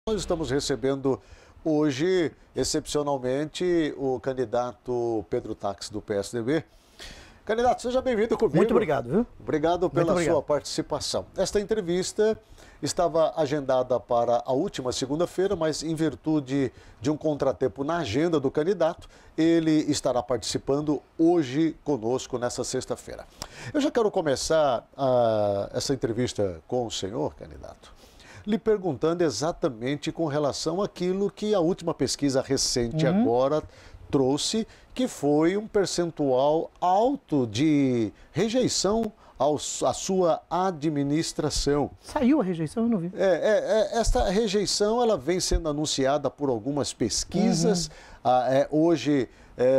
Nós estamos recebendo hoje, excepcionalmente, o candidato Pedro Táxi do PSDB. Candidato, seja bem-vindo comigo. Muito obrigado, viu? Obrigado pela sua participação. Esta entrevista estava agendada para a última segunda-feira, mas em virtude de um contratempo na agenda do candidato, ele estará participando hoje conosco, nessa sexta-feira. Eu já quero começar essa entrevista com o senhor, candidato, lhe perguntando exatamente com relação àquilo que a última pesquisa recente agora trouxe, que foi um percentual alto de rejeição à sua administração. Saiu a rejeição? Eu não vi. Esta rejeição ela vem sendo anunciada por algumas pesquisas, hoje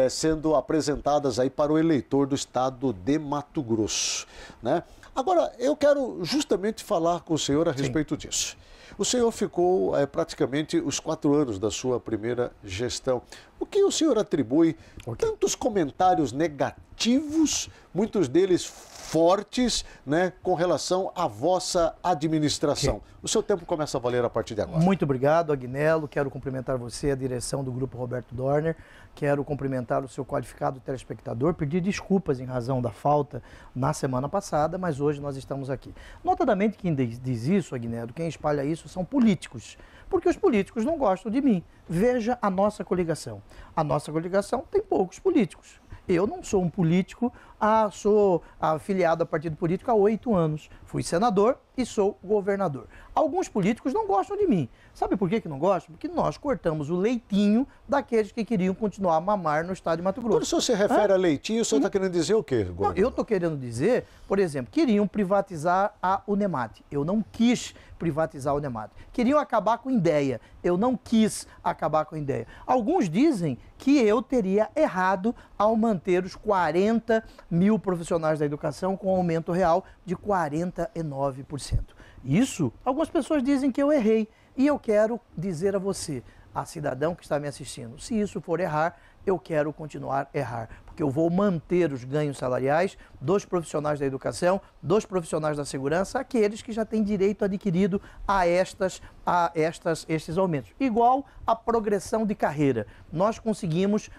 sendo apresentadas aí para o eleitor do estado de Mato Grosso, né? Agora, eu quero justamente falar com o senhor a respeito disso. O senhor ficou praticamente os 4 anos da sua primeira gestão. O que o senhor atribui tantos comentários negativos, muitos deles fortes, né, com relação à vossa administração? O seu tempo começa a valer a partir de agora. Muito obrigado, Agnello. Quero cumprimentar você, a direção do Grupo Roberto Dorner. Quero cumprimentar o seu qualificado telespectador, pedir desculpas em razão da falta na semana passada, mas hoje nós estamos aqui. Notadamente, quem diz isso, Agnello, quem espalha isso são políticos, porque os políticos não gostam de mim. Veja a nossa coligação. A nossa coligação tem poucos políticos. Eu não sou um político, sou afiliado a partido político há 8 anos. Fui senador e sou governador. Alguns políticos não gostam de mim. Sabe por que não gostam? Porque nós cortamos o leitinho daqueles que queriam continuar a mamar no estado de Mato Grosso. Quando o senhor se refere a leitinho, o senhor está querendo dizer o quê, governador? Não, eu estou querendo dizer, por exemplo, queriam privatizar a Unemate. Eu não quis privatizar a Unemate. Queriam acabar com a ideia. Eu não quis acabar com a ideia. Alguns dizem que eu teria errado ao manter os 40 mil profissionais da educação com aumento real de 49%. Isso, algumas pessoas dizem que eu errei. E eu quero dizer a você, a cidadão que está me assistindo, se isso for errar, eu quero continuar a errar, porque eu vou manter os ganhos salariais dos profissionais da educação, dos profissionais da segurança, aqueles que já têm direito adquirido a estes aumentos. Igual a progressão de carreira. Nós conseguimos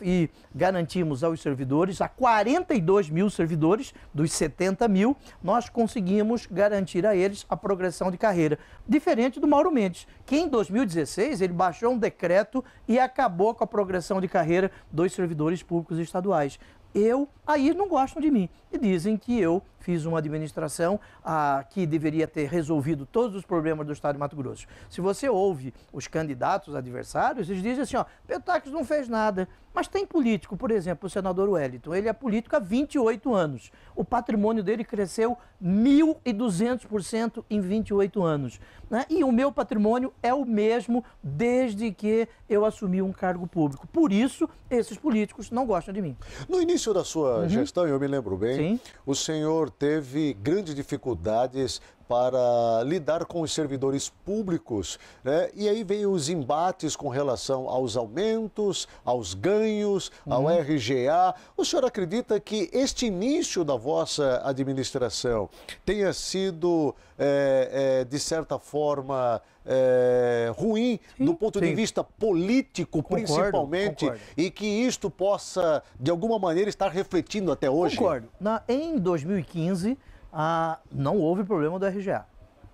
e garantimos aos servidores, a 42 mil servidores dos 70 mil, nós conseguimos garantir a eles a progressão de carreira. Diferente do Mauro Mendes, que em 2016 ele baixou um decreto e acabou com a progressão de carreira dos servidores públicos estaduais. Aí não gostam de mim e dizem que eu fiz uma administração que deveria ter resolvido todos os problemas do estado de Mato Grosso. Se você ouve os candidatos adversários, eles dizem assim, Pedro Táxi não fez nada. Mas tem político, por exemplo, o senador Wellington, ele é político há 28 anos. O patrimônio dele cresceu 1.200% em 28 anos. Né? E o meu patrimônio é o mesmo desde que eu assumi um cargo público. Por isso, esses políticos não gostam de mim. No início da sua gestão, eu me lembro bem, o senhor teve grandes dificuldades para lidar com os servidores públicos, né? E aí veio os embates com relação aos aumentos, aos ganhos, ao RGA. O senhor acredita que este início da vossa administração tenha sido, de certa forma, ruim do ponto de vista político, principalmente, e que isto possa, de alguma maneira, estar refletindo até hoje? Concordo. Em 2015, não houve problema do RGA.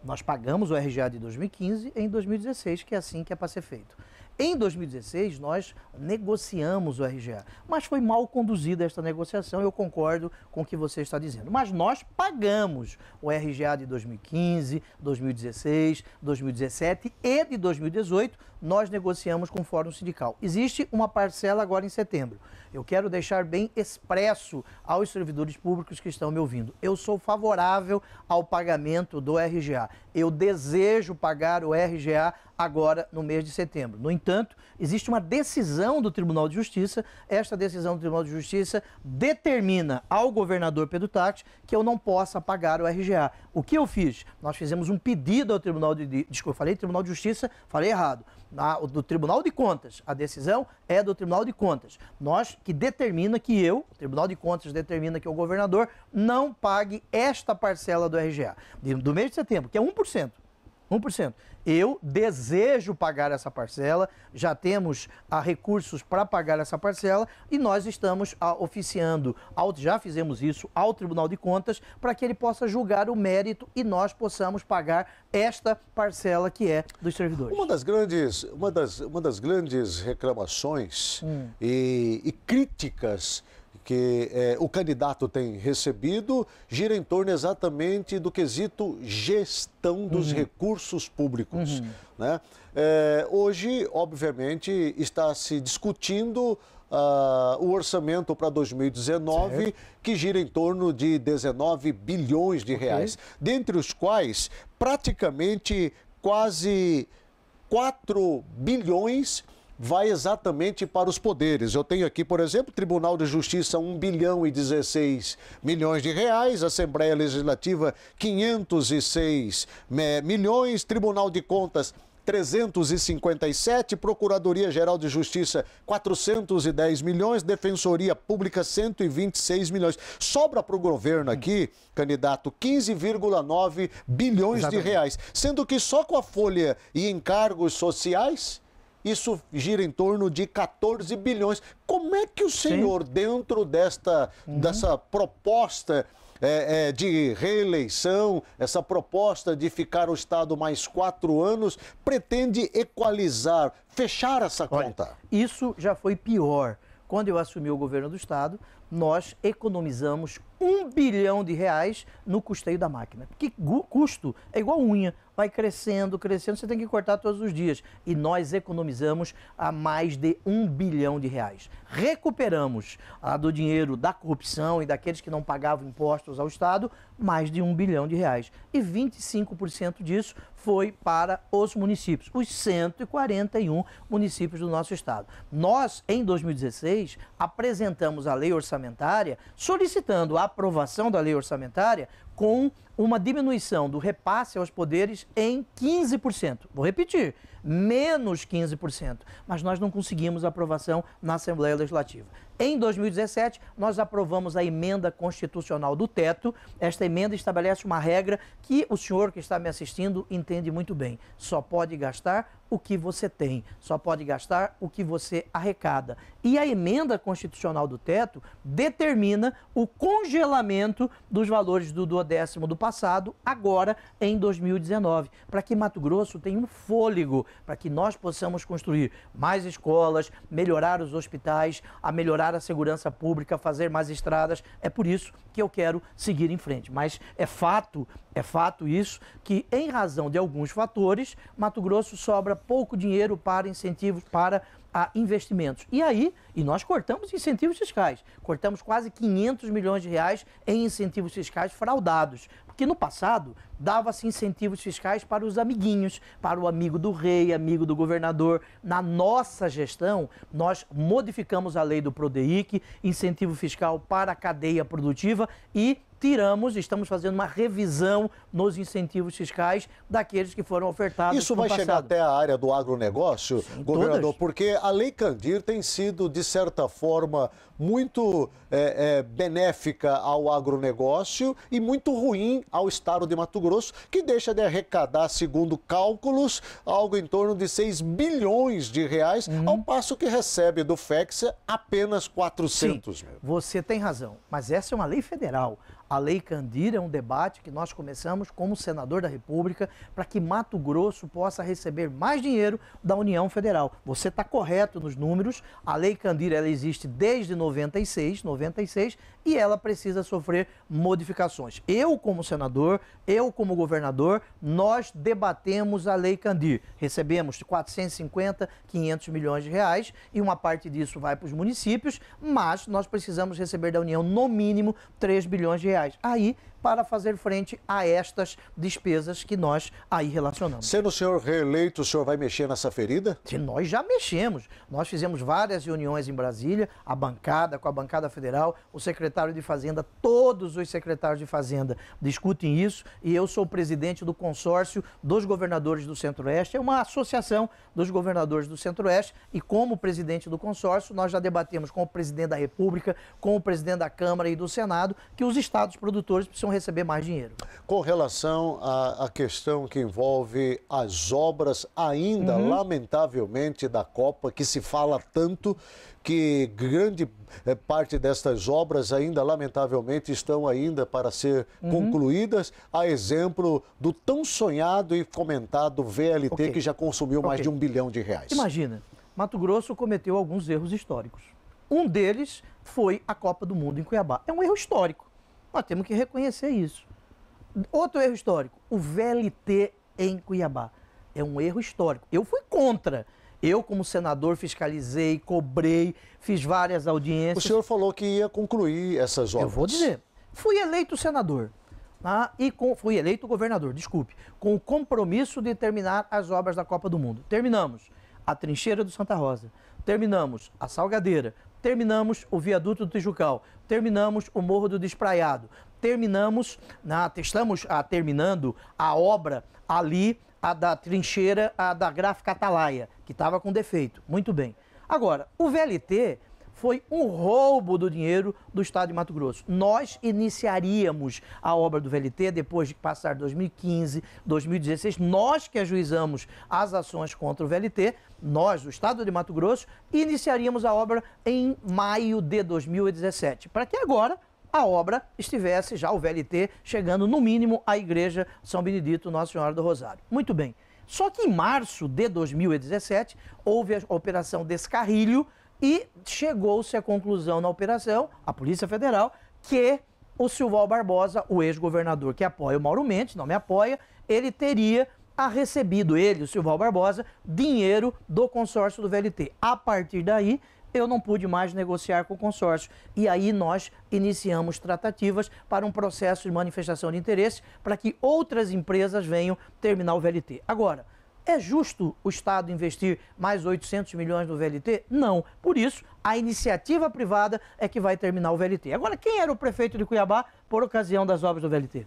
Nós pagamos o RGA de 2015 em 2016, que é assim que é para ser feito. Em 2016, nós negociamos o RGA, mas foi mal conduzida esta negociação, eu concordo com o que você está dizendo. Mas nós pagamos o RGA de 2015, 2016, 2017 e de 2018, nós negociamos com o Fórum Sindical. Existe uma parcela agora em setembro. Eu quero deixar bem expresso aos servidores públicos que estão me ouvindo. Eu sou favorável ao pagamento do RGA. Eu desejo pagar o RGA agora no mês de setembro. No entanto, existe uma decisão do Tribunal de Justiça. Esta decisão do Tribunal de Justiça determina ao governador Pedro Táxi que eu não possa pagar o RGA. O que eu fiz? Nós fizemos um pedido ao Tribunal Desculpa, falei Tribunal de Justiça, falei errado. Do Tribunal de Contas. A decisão é do Tribunal de Contas. Que determina que o Tribunal de Contas determina que o governador não pague esta parcela do RGA do mês de setembro, que é 1%. 1%. Eu desejo pagar essa parcela, já temos recursos para pagar essa parcela e nós estamos oficiando, já fizemos isso, ao Tribunal de Contas para que ele possa julgar o mérito e nós possamos pagar esta parcela que é dos servidores. Uma das grandes reclamações e críticas que o candidato tem recebido gira em torno exatamente do quesito gestão dos recursos públicos. Né? Hoje, obviamente, está se discutindo o orçamento para 2019, certo, que gira em torno de 19 bilhões de reais, dentre os quais praticamente quase 4 bilhões vai exatamente para os poderes. Eu tenho aqui, por exemplo, Tribunal de Justiça, 1 bilhão e 16 milhões de reais, Assembleia Legislativa, 506 milhões, Tribunal de Contas, 357, Procuradoria-Geral de Justiça, 410 milhões, Defensoria Pública, 126 milhões. Sobra para o governo aqui, candidato, 15,9 bilhões de reais, sendo que só com a folha e encargos sociais, isso gira em torno de 14 bilhões. Como é que o senhor, dentro dessa proposta de reeleição, essa proposta de ficar o Estado mais 4 anos, pretende equalizar, fechar essa conta? Olha, isso já foi pior. Quando eu assumi o governo do Estado, nós economizamos 1 bilhão de reais no custeio da máquina. Porque custo é igual unha, vai crescendo, crescendo, você tem que cortar todos os dias. E nós economizamos a mais de 1 bilhão de reais. Recuperamos do dinheiro da corrupção e daqueles que não pagavam impostos ao Estado, mais de 1 bilhão de reais. E 25% disso foi para os municípios, os 141 municípios do nosso Estado. Nós, em 2016, apresentamos a lei orçamentária solicitando a aprovação da lei orçamentária com uma diminuição do repasse aos poderes em 15%. Vou repetir, menos 15%. Mas nós não conseguimos aprovação na Assembleia Legislativa. Em 2017, nós aprovamos a emenda constitucional do teto. Esta emenda estabelece uma regra que o senhor que está me assistindo entende muito bem. Só pode gastar o que você tem, só pode gastar o que você arrecada. E a emenda constitucional do teto determina o congelamento dos valores do 10º do passado, agora em 2019, para que Mato Grosso tenha um fôlego, para que nós possamos construir mais escolas, melhorar os hospitais, melhorar a segurança pública, fazer mais estradas. É por isso que eu quero seguir em frente. Mas é fato isso, que em razão de alguns fatores, Mato Grosso sobra pouco dinheiro para incentivos, para investimentos. E nós cortamos incentivos fiscais. Cortamos quase 500 milhões de reais em incentivos fiscais fraudados. Porque no passado, dava-se incentivos fiscais para os amiguinhos, para o amigo do rei, amigo do governador. Na nossa gestão, nós modificamos a lei do PRODEIC, incentivo fiscal para a cadeia produtiva e estamos fazendo uma revisão nos incentivos fiscais daqueles que foram ofertados no passado. Isso vai chegar até a área do agronegócio, sim, governador, todas. Porque a Lei Candir tem sido, de certa forma, muito benéfica ao agronegócio e muito ruim ao Estado de Mato Grosso, que deixa de arrecadar, segundo cálculos, algo em torno de 6 bilhões de reais, ao passo que recebe do FEX apenas 400 Sim, mil. Você tem razão, mas essa é uma lei federal. A Lei Candir é um debate que nós começamos como senador da República para que Mato Grosso possa receber mais dinheiro da União Federal. Você está correto nos números, a Lei Candir ela existe desde 96, e ela precisa sofrer modificações. Eu, como senador, eu, como governador, nós debatemos a Lei Candir. Recebemos 450, 500 milhões de reais e uma parte disso vai para os municípios, mas nós precisamos receber da União, no mínimo, 3 bilhões de reais. Aí, para fazer frente a estas despesas que nós aí relacionamos. Sendo o senhor reeleito, o senhor vai mexer nessa ferida? Nós já mexemos. Nós fizemos várias reuniões em Brasília, com a bancada federal, o secretário de Fazenda, todos os secretários de Fazenda discutem isso e eu sou presidente do consórcio dos governadores do Centro-Oeste. É uma associação dos governadores do Centro-Oeste e como presidente do consórcio, nós já debatemos com o presidente da República, com o presidente da Câmara e do Senado, que os estados produtores precisam receber mais dinheiro. Com relação à questão que envolve as obras ainda, lamentavelmente, da Copa, que se fala tanto que grande parte destas obras ainda, lamentavelmente, estão ainda para ser concluídas, a exemplo do tão sonhado e comentado VLT, que já consumiu mais de R$1 bilhão. Imagina, Mato Grosso cometeu alguns erros históricos. Um deles foi a Copa do Mundo em Cuiabá. É um erro histórico. Nós temos que reconhecer isso. Outro erro histórico, o VLT em Cuiabá. É um erro histórico. Eu fui contra. Eu, como senador, fiscalizei, cobrei, fiz várias audiências. O senhor falou que ia concluir essas obras. Eu vou dizer. Fui eleito senador. Fui eleito governador, desculpe, com o compromisso de terminar as obras da Copa do Mundo. Terminamos a trincheira do Santa Rosa, terminamos a Salgadeira, terminamos o viaduto do Tijucal, terminamos o Morro do Despraiado, estamos terminando a obra ali, a da trincheira, a da Gráfica Atalaia, que estava com defeito. Muito bem. Agora, o VLT foi um roubo do dinheiro do Estado de Mato Grosso. Nós iniciaríamos a obra do VLT depois de passar 2015, 2016, nós que ajuizamos as ações contra o VLT, nós, do Estado de Mato Grosso, iniciaríamos a obra em maio de 2017, para que agora a obra estivesse já, o VLT, chegando no mínimo à Igreja São Benedito Nossa Senhora do Rosário. Muito bem. Só que em março de 2017 houve a Operação Descarrilho e chegou-se à conclusão na operação, a Polícia Federal, que o Silval Barbosa, o ex-governador que apoia o Mauro Mendes, não me apoia, ele teria recebido, o Silval Barbosa, dinheiro do consórcio do VLT. A partir daí, eu não pude mais negociar com o consórcio. E aí nós iniciamos tratativas para um processo de manifestação de interesse para que outras empresas venham terminar o VLT. Agora, é justo o Estado investir mais 800 milhões no VLT? Não. Por isso, a iniciativa privada é que vai terminar o VLT. Agora, quem era o prefeito de Cuiabá por ocasião das obras do VLT?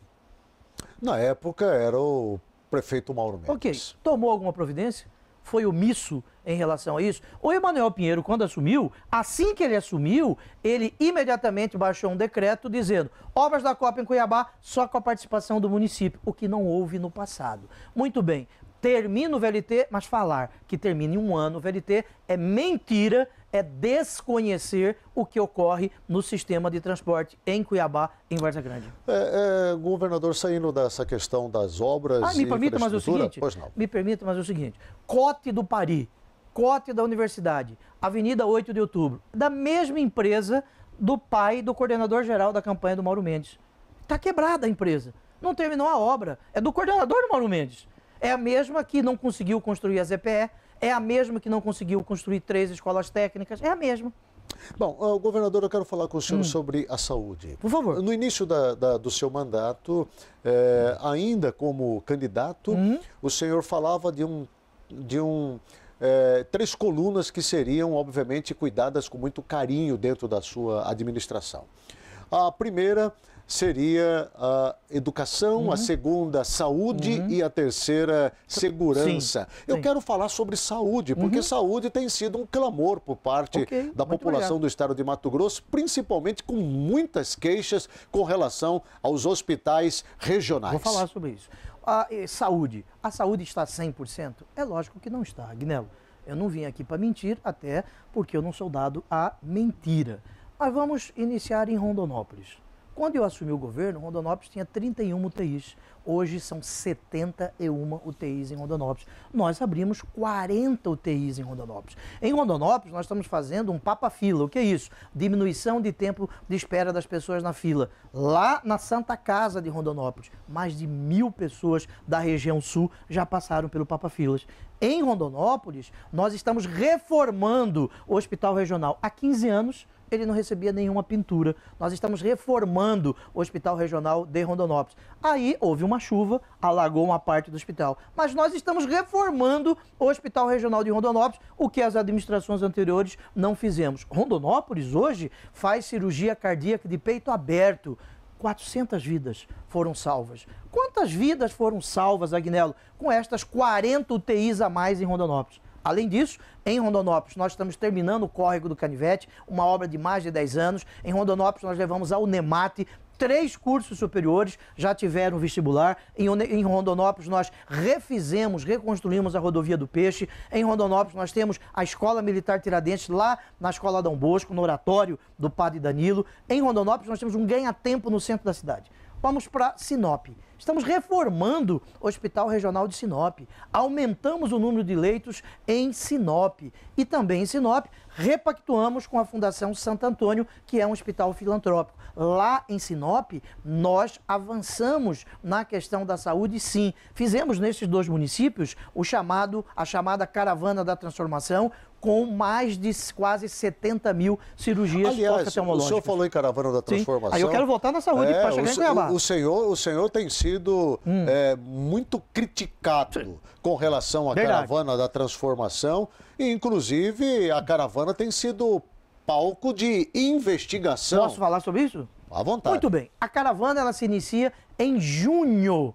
Na época, era o prefeito Mauro Mendes. Ok. Tomou alguma providência? Foi omisso em relação a isso? O Emanuel Pinheiro, quando assumiu, assim que ele assumiu, ele imediatamente baixou um decreto dizendo obras da Copa em Cuiabá só com a participação do município, o que não houve no passado. Muito bem. Termina o VLT, mas falar que termina em um ano o VLT é mentira, é desconhecer o que ocorre no sistema de transporte em Cuiabá, em Várzea Grande. Governador, saindo dessa questão das obras me permita, mas é o seguinte, pois não. Me permita, mas é o seguinte, Cote do Pari, Cote da Universidade, Avenida 8 de Outubro, da mesma empresa do pai do coordenador-geral da campanha do Mauro Mendes. Está quebrada a empresa, não terminou a obra, é do coordenador do Mauro Mendes. É a mesma que não conseguiu construir a ZPE, é a mesma que não conseguiu construir 3 escolas técnicas, é a mesma. Bom, governador, eu quero falar com o senhor sobre a saúde. Por favor. No início do seu mandato, ainda como candidato, o senhor falava de 3 colunas que seriam, obviamente, cuidadas com muito carinho dentro da sua administração. A primeira seria a educação, a segunda, saúde e a terceira, segurança. Sim. Eu quero falar sobre saúde, porque saúde tem sido um clamor por parte da população do estado de Mato Grosso, principalmente com muitas queixas com relação aos hospitais regionais. Vou falar sobre isso. Saúde. A saúde está 100%? É lógico que não está, Agnello. Eu não vim aqui para mentir, até porque eu não sou dado à mentira. Mas vamos iniciar em Rondonópolis. Quando eu assumi o governo, Rondonópolis tinha 31 UTIs. Hoje são 71 UTIs em Rondonópolis. Nós abrimos 40 UTIs em Rondonópolis. Em Rondonópolis, nós estamos fazendo um papa-fila. O que é isso? Diminuição de tempo de espera das pessoas na fila. Lá na Santa Casa de Rondonópolis, mais de 1.000 pessoas da região sul já passaram pelo papa-filas. Em Rondonópolis, nós estamos reformando o Hospital Regional. Há 15 anos, ele não recebia nenhuma pintura. Nós estamos reformando o Hospital Regional de Rondonópolis. Aí houve uma chuva, alagou uma parte do hospital. Mas nós estamos reformando o Hospital Regional de Rondonópolis, o que as administrações anteriores não fizemos. Rondonópolis hoje faz cirurgia cardíaca de peito aberto. 400 vidas foram salvas. Quantas vidas foram salvas, Agnello, com estas 40 UTIs a mais em Rondonópolis? Além disso, em Rondonópolis, nós estamos terminando o Córrego do Canivete, uma obra de mais de 10 anos. Em Rondonópolis, nós levamos a Unemate 3 cursos superiores já tiveram vestibular. Em Rondonópolis nós reconstruímos a rodovia do Peixe. Em Rondonópolis nós temos a Escola Militar Tiradentes lá na Escola Dom Bosco, no oratório do Padre Danilo. Em Rondonópolis nós temos um ganha-tempo no centro da cidade. Vamos para Sinop. Estamos reformando o Hospital Regional de Sinop. Aumentamos o número de leitos em Sinop. E também em Sinop, repactuamos com a Fundação Santo Antônio, que é um hospital filantrópico. Lá em Sinop, nós avançamos na questão da saúde, sim. Fizemos nesses 2 municípios a chamada Caravana da Transformação, com mais de quase 70 mil cirurgias oftalmológicas. O senhor falou em Caravana da Transformação. Sim. Aí eu quero voltar na saúde para chegar em Cuiabá. O senhor tem sido muito criticado com relação à Caravana da Transformação. E, inclusive, a caravana tem sido palco de investigação. Posso falar sobre isso? À vontade. Muito bem. A caravana ela se inicia em junho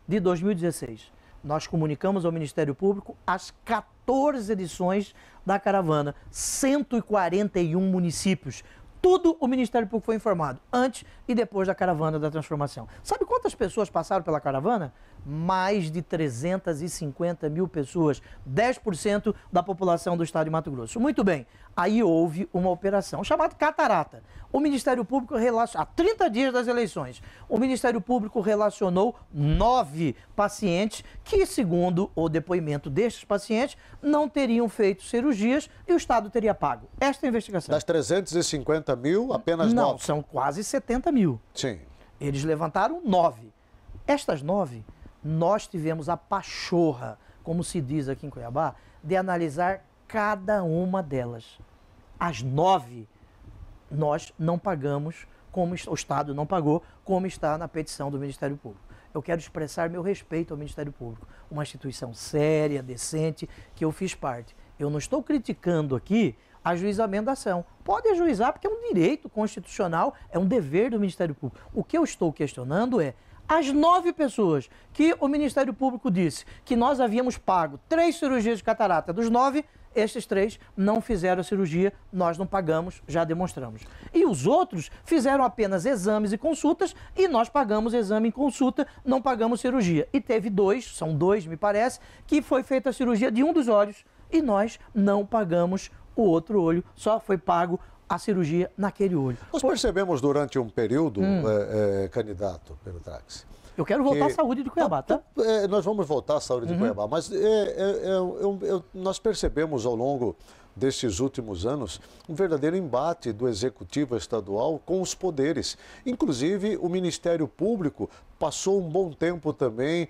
de 2016. Nós comunicamos ao Ministério Público as 14 edições da caravana, 141 municípios. Tudo o Ministério Público foi informado, antes e depois da Caravana da Transformação. Sabe quantas pessoas passaram pela caravana? Mais de 350 mil pessoas, 10% da população do estado de Mato Grosso. Muito bem, aí houve uma operação chamada Catarata. O Ministério Público há 30 dias das eleições, o Ministério Público relacionou 9 pacientes que, segundo o depoimento destes pacientes, não teriam feito cirurgias e o Estado teria pago. Esta é a investigação. Das 350 mil, apenas 9? Não, são quase 70 mil. Sim. Eles levantaram 9. Estas 9, nós tivemos a pachorra, como se diz aqui em Cuiabá, de analisar cada uma delas. As 9, nós não pagamos, como o Estado não pagou, como está na petição do Ministério Público. Eu quero expressar meu respeito ao Ministério Público, uma instituição séria, decente, que eu fiz parte. Eu não estou criticando aqui ajuizamento da ação. Pode ajuizar porque é um direito constitucional, é um dever do Ministério Público. O que eu estou questionando é as 9 pessoas que o Ministério Público disse que nós havíamos pago 3 cirurgias de catarata. Dos 9, estes 3 não fizeram a cirurgia, nós não pagamos, já demonstramos. E os outros fizeram apenas exames e consultas e nós pagamos exame e consulta, não pagamos cirurgia. E teve 2, são 2 me parece, que foi feita a cirurgia de um dos olhos e nós não pagamos o outro olho, só foi pago a cirurgia naquele olho. Nós percebemos durante um período, candidato Pedro Trax. Eu quero voltar à saúde de Cuiabá, tá? Nós vamos voltar à saúde de Cuiabá, mas nós percebemos ao longo destes últimos anos um verdadeiro embate do Executivo Estadual com os poderes. Inclusive, o Ministério Público passou um bom tempo também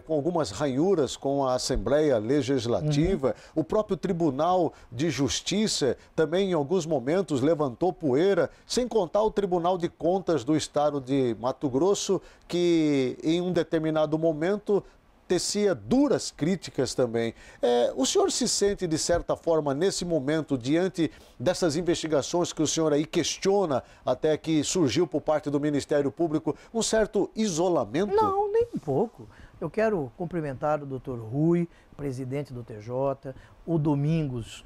com algumas ranhuras com a Assembleia Legislativa. O próprio Tribunal de Justiça também, em alguns momentos, levantou poeira, sem contar o Tribunal de Contas do Estado de Mato Grosso, que em um determinado momento tecia duras críticas também. O senhor se sente, de certa forma, nesse momento, diante dessas investigações que o senhor aí questiona, até que surgiu por parte do Ministério Público, um certo isolamento? Não, nem um pouco. Eu quero cumprimentar o doutor Rui, presidente do TJ, o Domingos,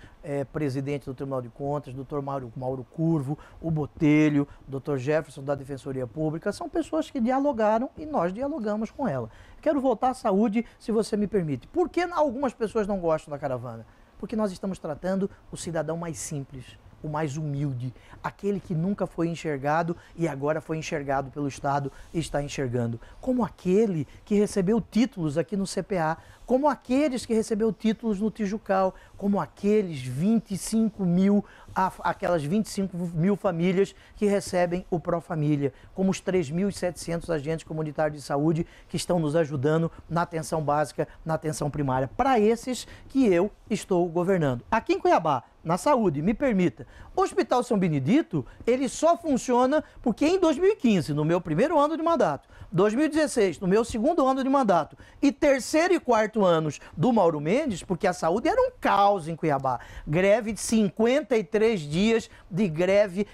presidente do Tribunal de Contas, o doutor Mauro Curvo, o Botelho, o doutor Jefferson da Defensoria Pública. São pessoas que dialogaram e nós dialogamos com ela. Quero voltar à saúde, se você me permite. Por que algumas pessoas não gostam da caravana? Porque nós estamos tratando o cidadão mais simples, o mais humilde, aquele que nunca foi enxergado e agora foi enxergado pelo Estado e está enxergando. Como aquele que recebeu títulos aqui no CPA, como aqueles que recebeu títulos no Tijucal, como aqueles 25 mil, aquelas 25 mil famílias que recebem o Profamília, como os 3.700 agentes comunitários de saúde que estão nos ajudando na atenção básica, na atenção primária. Para esses que eu estou governando. Aqui em Cuiabá, na saúde, me permita, o Hospital São Benedito, ele só funciona porque em 2015, no meu primeiro ano de mandato, 2016, no meu segundo ano de mandato, e terceiro e quarto anos do Mauro Mendes, porque a saúde era um caos em Cuiabá. Greve de 53 dias de greve,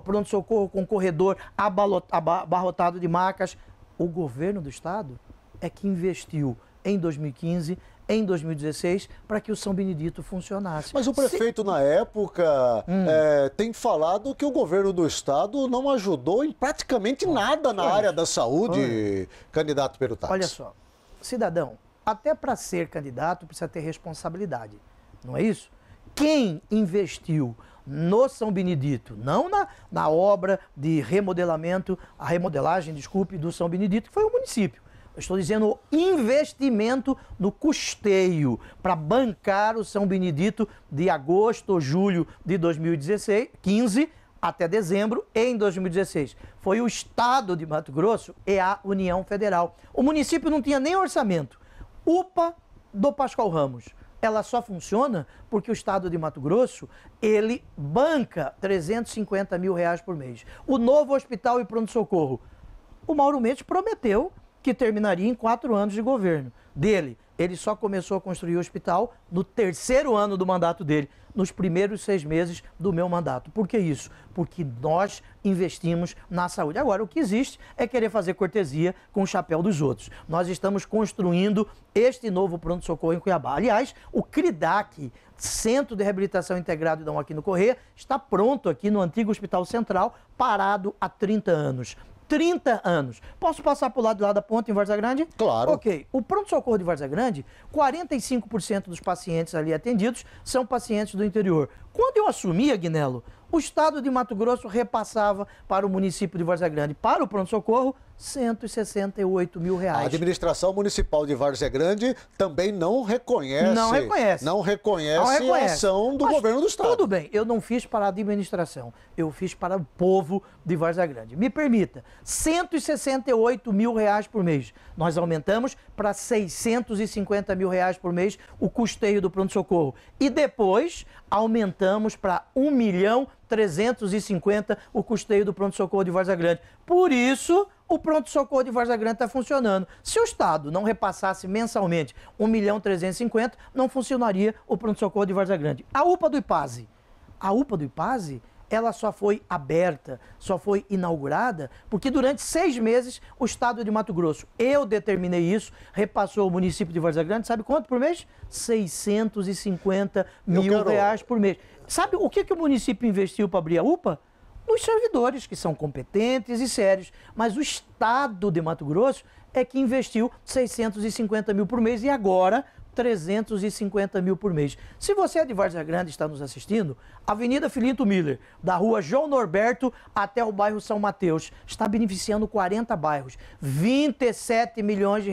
pronto-socorro com corredor abarrotado de macas. O governo do Estado é que investiu em 2015, em 2016, para que o São Benedito funcionasse. Mas o prefeito, na época, tem falado que o governo do estado não ajudou em praticamente nada na área da saúde, candidato Perutax. Olha só, cidadão, até para ser candidato precisa ter responsabilidade, não é isso? Quem investiu no São Benedito, não na obra de remodelamento, a remodelagem, desculpe, do São Benedito, que foi o município. Eu estou dizendo investimento no custeio para bancar o São Benedito de agosto ou julho de 2015 até dezembro em 2016. Foi o Estado de Mato Grosso e a União Federal. O município não tinha nem orçamento. UPA do Pascoal Ramos. Ela só funciona porque o Estado de Mato Grosso, ele banca R$350 mil por mês. O novo hospital e pronto-socorro. O Mauro Mendes prometeu que terminaria em 4 anos de governo dele. Ele só começou a construir o hospital no 3º ano do mandato dele, nos primeiros 6 meses do meu mandato. Por que isso? Porque nós investimos na saúde. Agora, o que existe é querer fazer cortesia com o chapéu dos outros. Nós estamos construindo este novo pronto-socorro em Cuiabá. Aliás, o CRIDAC, Centro de Reabilitação Integrado Dom Aquino Corrêa, está pronto aqui no antigo Hospital Central, parado há 30 anos. 30 anos. Posso passar para o lado de lá da ponte em Várzea Grande? Claro. Ok. O pronto-socorro de Várzea Grande, 45% dos pacientes ali atendidos são pacientes do interior. Quando eu assumi, Aguinello, o Estado de Mato Grosso repassava para o município de Várzea Grande, para o pronto-socorro, R$168 mil. A administração municipal de Várzea Grande também não reconhece a ação do governo do estado. Tudo bem, eu não fiz para a administração, eu fiz para o povo de Várzea Grande. Me permita, R$168 mil por mês. Nós aumentamos para R$650 mil por mês o custeio do pronto-socorro. E depois aumentamos para R$1.350.000 o custeio do pronto-socorro de Várzea Grande. Por isso, o pronto-socorro de Várzea Grande está funcionando. Se o Estado não repassasse mensalmente R$1.350.000, não funcionaria o pronto-socorro de Várzea Grande. A UPA do IPASE, ela só foi aberta, só foi inaugurada, porque durante 6 meses o Estado de Mato Grosso, eu determinei isso, repassou o município de Várzea Grande, sabe quanto por mês? R$650 mil por mês. Sabe o que o município investiu para abrir a UPA? Nos servidores, que são competentes e sérios. Mas o Estado de Mato Grosso é que investiu R$650 mil por mês e agora R$350 mil por mês. Se você é de Várzea Grande e está nos assistindo, Avenida Filinto Miller, da rua João Norberto até o bairro São Mateus, está beneficiando 40 bairros. R$27 milhões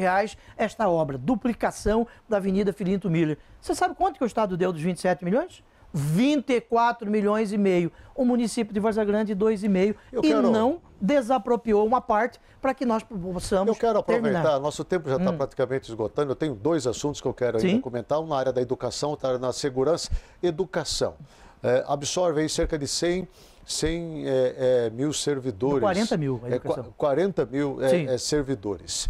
esta obra, duplicação da Avenida Filinto Miller. Você sabe quanto que o Estado deu dos 27 milhões? 24 milhões e meio. O município de Várzea Grande, 2,5. Não desapropriou uma parte para que nós possamos Eu quero aproveitar, terminar. Nosso tempo já está praticamente esgotando. Eu tenho 2 assuntos que eu quero ainda comentar. Um na área da educação, outra na segurança. Educação. Absorve aí cerca de 100 mil servidores. 40 mil a educação. 40 mil servidores.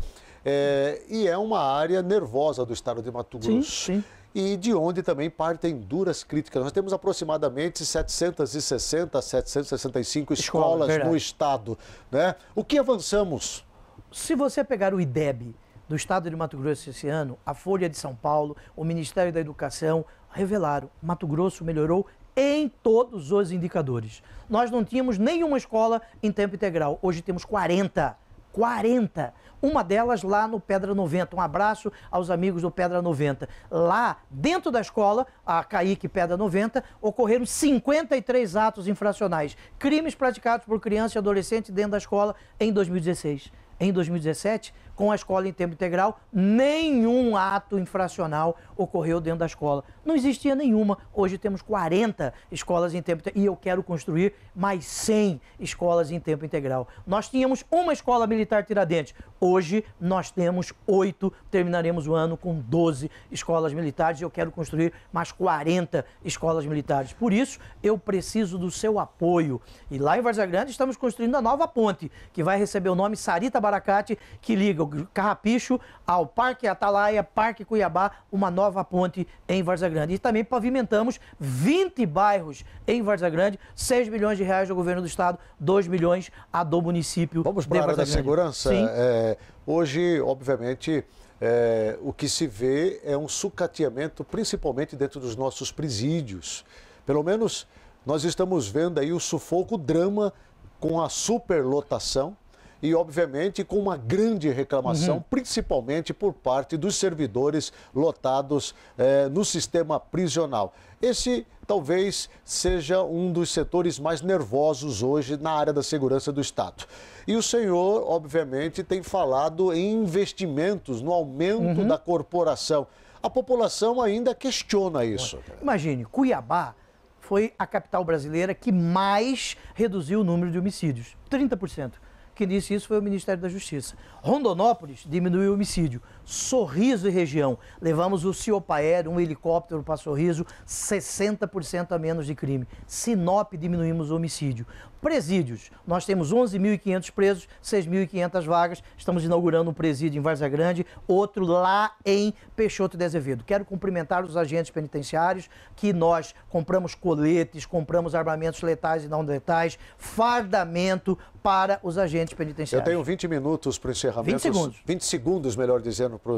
E é uma área nervosa do estado de Mato Grosso. Sim. E de onde também partem duras críticas. Nós temos aproximadamente 760, 765 escolas no estado, né? O que avançamos? Se você pegar o IDEB do estado de Mato Grosso esse ano, a Folha de São Paulo, o Ministério da Educação revelaram: Mato Grosso melhorou em todos os indicadores. Nós não tínhamos nenhuma escola em tempo integral, hoje temos 40. Uma delas lá no Pedra 90. Um abraço aos amigos do Pedra 90. Lá, dentro da escola, a CAIC Pedra 90, ocorreram 53 atos infracionais. Crimes praticados por criança e adolescente dentro da escola em 2016. Em 2017, com a escola em tempo integral, nenhum ato infracional ocorreu dentro da escola. Não existia nenhuma. Hoje temos 40 escolas em tempo integral e eu quero construir mais 100 escolas em tempo integral. Nós tínhamos uma escola militar Tiradentes. Hoje nós temos 8, terminaremos o ano com 12 escolas militares e eu quero construir mais 40 escolas militares. Por isso, eu preciso do seu apoio. E lá em Várzea Grande estamos construindo a nova ponte, que vai receber o nome Sarita Baracate, que liga o Carrapicho ao Parque Atalaia, Parque Cuiabá, uma nova ponte em Várzea Grande. E também pavimentamos 20 bairros em Várzea Grande, R$6 milhões do governo do estado, 2 milhões a do município. Vamos para a área da segurança? Sim. Hoje, obviamente, o que se vê é um sucateamento, principalmente dentro dos nossos presídios. Pelo menos nós estamos vendo aí o sufoco, o drama com a superlotação e, obviamente, com uma grande reclamação, principalmente por parte dos servidores lotados no sistema prisional. Esse talvez seja um dos setores mais nervosos hoje na área da segurança do Estado. E o senhor, obviamente, tem falado em investimentos, no aumento da corporação. A população ainda questiona isso. Imagine, Cuiabá foi a capital brasileira que mais reduziu o número de homicídios, 30%. Quem disse isso foi o Ministério da Justiça. Rondonópolis diminuiu o homicídio. Sorriso e região, levamos o Ciopaer, um helicóptero para Sorriso, 60% a menos de crime. Sinop, diminuímos o homicídio. Presídios, nós temos 11.500 presos, 6.500 vagas. Estamos inaugurando um presídio em Várzea Grande, outro lá em Peixoto de Azevedo. Quero cumprimentar os agentes penitenciários, que nós compramos coletes, compramos armamentos letais e não letais, fardamento para os agentes penitenciários. Eu tenho 20 minutos para o encerramento. 20 segundos. 20 segundos, melhor dizendo, para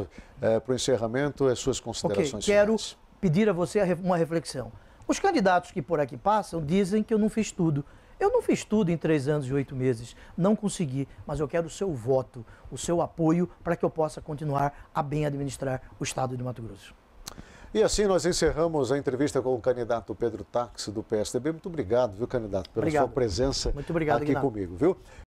o encerramento, as suas considerações Quero finais. pedir a você uma reflexão. Os candidatos que por aqui passam dizem que eu não fiz tudo. Eu não fiz tudo em 3 anos e 8 meses, não consegui, mas eu quero o seu voto, o seu apoio para que eu possa continuar a bem administrar o Estado de Mato Grosso. E assim nós encerramos a entrevista com o candidato Pedro Táxi, do PSDB. Muito obrigado, viu, candidato, pela sua presença Muito obrigado, aqui Guinaldo. comigo, viu?